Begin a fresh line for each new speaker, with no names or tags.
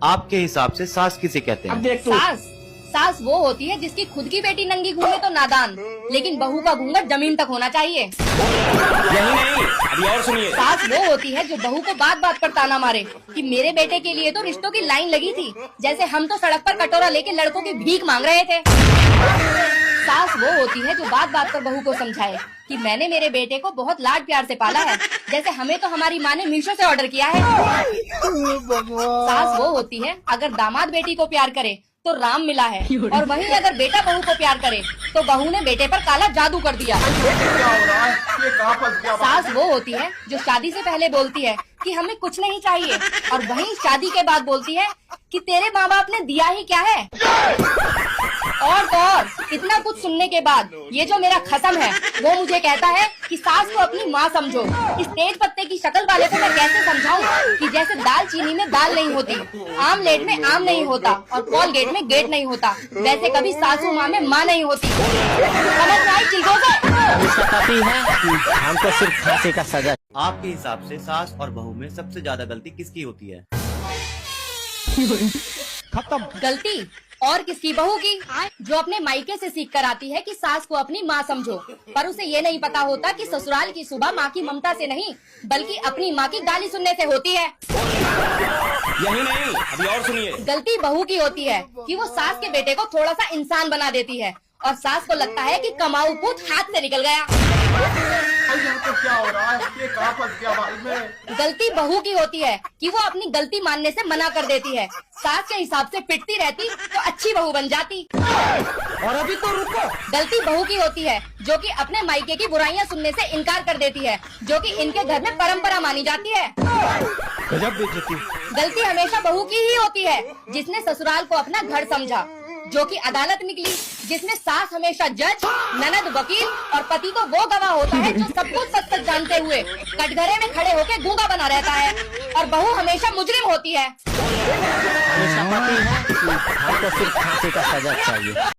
आपके हिसाब से सास किसे कहते हैं?
सास सास वो होती है जिसकी खुद की बेटी नंगी घूमे तो नादान, लेकिन बहू का घूंघट जमीन तक होना चाहिए।
यही नहीं, अभी और सुनिए।
सास वो होती है जो बहू को बात बात पर ताना मारे कि मेरे बेटे के लिए तो रिश्तों की लाइन लगी थी, जैसे हम तो सड़क पर कटोरा लेके लड़कों की भीख मांग रहे थे। सास वो होती है जो बात बात पर बहू को समझाए कि मैंने मेरे बेटे को बहुत लाड प्यार से पाला है, जैसे हमें तो हमारी माँ ने मीशो से ऑर्डर किया है। सास वो होती है अगर दामाद बेटी को प्यार करे तो राम मिला है, और वहीं अगर बेटा बहू को प्यार करे तो बहू ने बेटे पर काला जादू कर दिया। सास वो होती है जो शादी से पहले बोलती है कि हमें कुछ नहीं चाहिए, और वहीं शादी के बाद बोलती है कि तेरे माँ बाप ने दिया ही क्या है। और तो और इतना कुछ सुनने के बाद ये जो मेरा खसम है वो मुझे कहता है कि सास को अपनी माँ समझो। इस तेज पत्ते की शक्ल वाले को मैं कैसे समझाऊं कि जैसे दाल चीनी में दाल नहीं होती, आमलेट में आम नहीं होता, और कोलगेट में गेट नहीं होता, वैसे कभी सासू माँ में माँ नहीं होती। समझ में आई चीजों से?
पति है हमको सिर्फ फांसी का सजा।
आपके हिसाब से सास और बहू में सबसे ज्यादा गलती किसकी होती है?
गलती और किसकी? बहू की, जो अपने मायके से सीख कर आती है कि सास को अपनी माँ समझो, पर उसे ये नहीं पता होता कि ससुराल की सुबह माँ की ममता से नहीं बल्कि अपनी माँ की गाली सुनने से होती है।
यही नहीं, अभी और सुनिए।
गलती बहू की होती है कि वो सास के बेटे को थोड़ा सा इंसान बना देती है, और सास को लगता है कि कमाऊ पूत हाथ से निकल गया।
क्या हो रहा है? ये कहाँ फंस गया भाई मैं?
गलती बहू की होती है कि वो अपनी गलती मानने से मना कर देती है। सास के हिसाब से पिटती रहती तो अच्छी बहू बन जाती।
और अभी तो रुको।
गलती बहू की होती है जो कि अपने मायके की बुराइयां सुनने से इनकार कर देती है, जो कि इनके घर में परंपरा मानी जाती है।
गजब बेइज्जती।
गलती हमेशा बहू की ही होती है जिसने ससुराल को अपना घर समझा, जो कि अदालत निकली जिसमें सास हमेशा जज, ननद वकील और पति तो वो गवाह होता है जो सब कुछ सच सच जानते हुए कटघरे में खड़े होकर गूंगा बना रहता है, और बहू हमेशा मुजरिम होती है।
हमेशा पति है हमको सिर्फ फांसी का सजा चाहिए।